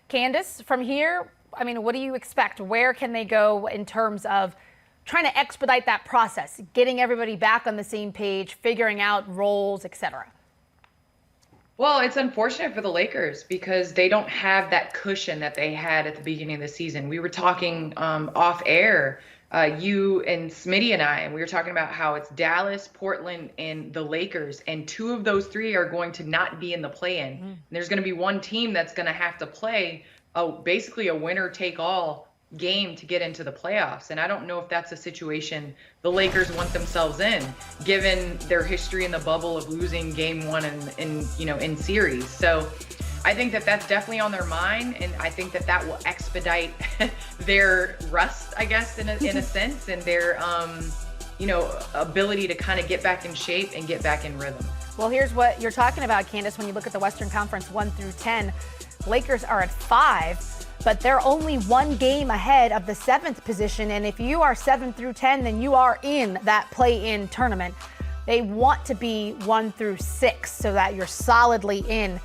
Candace, from here, I mean, what do you expect? Where can they go in terms of trying to expedite that process, getting everybody back on the same page, figuring out roles, etc.? Well, it's unfortunate for the Lakers because they don't have that cushion that they had at the beginning of the season. We were talking off air, you and Smitty and we were talking about how it's Dallas, Portland, and the Lakers, and two of those three are going to not be in the play-in. There's going to be one team that's going to have to play basically a winner-take-all game to get into the playoffs. And I don't know if that's a situation the Lakers want themselves in, given their history in the bubble of losing game one in series. So I think that that's definitely on their mind, and I think that that will expedite their rust, I guess, in a sense, and their ability to kind of get back in shape and get back in rhythm. Well, here's what you're talking about, Candace. When you look at the Western Conference 1 through 10, Lakers are at 5. But they're only one game ahead of the 7th position. And if you are 7 through 10, then you are in that play-in tournament. They want to be 1 through 6 so that you're solidly in.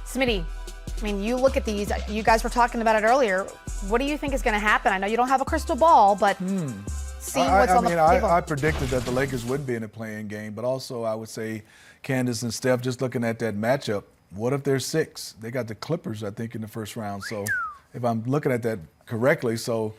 Smitty, I mean, you look at these, you guys were talking about it earlier. What do you think is going to happen? I know you don't have a crystal ball, but seeing what's on the table. I predicted that the Lakers wouldn't be in a play-in game, but also I would say Candace and Steph, just looking at that matchup, what if they're 6? They got the Clippers, I think, in the first round. So if I'm looking at that correctly. So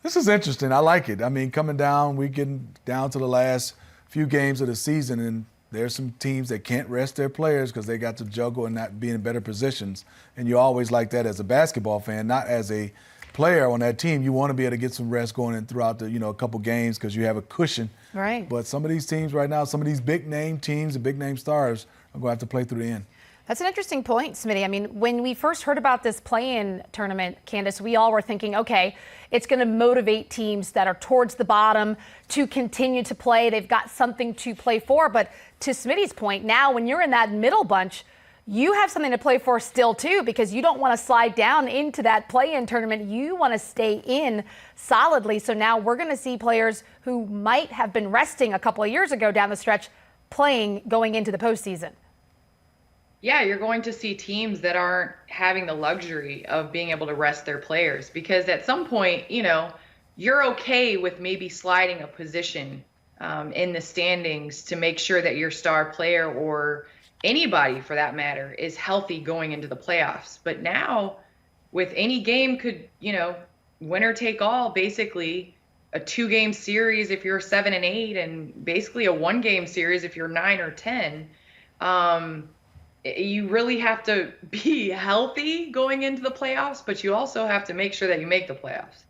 this is interesting. I like it. I mean, coming down, we're getting down to the last few games of the season, and there's some teams that can't rest their players because they got to juggle and not be in better positions. And you always like that as a basketball fan, not as a player on that team. You want to be able to get some rest going in throughout the, a couple games because you have a cushion. Right. But some of these teams right now, some of these big-name teams and big-name stars are going to have to play through the end. That's an interesting point, Smitty. I mean, when we first heard about this play-in tournament, Candace, we all were thinking, okay, it's going to motivate teams that are towards the bottom to continue to play. They've got something to play for. But to Smitty's point, now when you're in that middle bunch, you have something to play for still, too, because you don't want to slide down into that play-in tournament. You want to stay in solidly. So now we're going to see players who might have been resting a couple of years ago down the stretch playing going into the postseason. Yeah, you're going to see teams that aren't having the luxury of being able to rest their players because at some point, you're okay with maybe sliding a position in the standings to make sure that your star player or anybody for that matter is healthy going into the playoffs. But now with any game could, winner take all, basically a 2-game series if you're 7 and 8 and basically a 1-game series if you're 9 or 10. You really have to be healthy going into the playoffs, but you also have to make sure that you make the playoffs.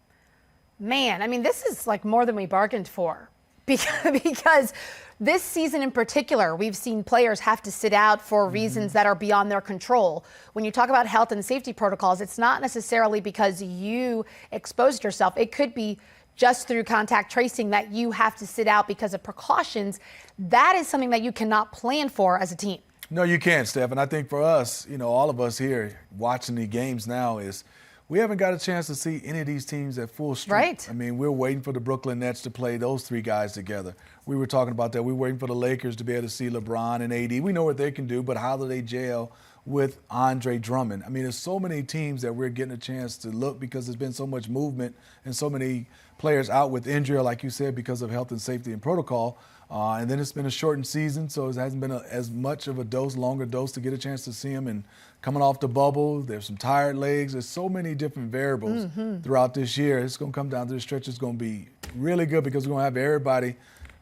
Man, I mean, this is like more than we bargained for because this season in particular, we've seen players have to sit out for reasons that are beyond their control. When you talk about health and safety protocols, it's not necessarily because you exposed yourself. It could be just through contact tracing that you have to sit out because of precautions. That is something that you cannot plan for as a team. No, you can't, Steph. And I think for us, all of us here watching the games now is we haven't got a chance to see any of these teams at full strength. Right. I mean, we're waiting for the Brooklyn Nets to play those 3 guys together. We were talking about that. We're waiting for the Lakers to be able to see LeBron and AD. We know what they can do, but how do they gel with Andre Drummond? I mean, there's so many teams that we're getting a chance to look because there's been so much movement and so many players out with injury, like you said, because of health and safety and protocol. And then it's been a shortened season, so it hasn't been as much of a longer dose to get a chance to see him. And coming off the bubble, there's some tired legs. There's so many different variables throughout this year. It's going to come down to the stretch. It's going to be really good because we're going to have everybody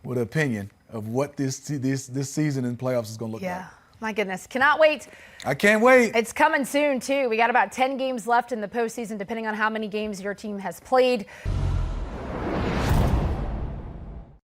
with an opinion of what this season in playoffs is going to look like. Yeah, my goodness. Cannot wait. I can't wait. It's coming soon, too. We got about 10 games left in the postseason, depending on how many games your team has played.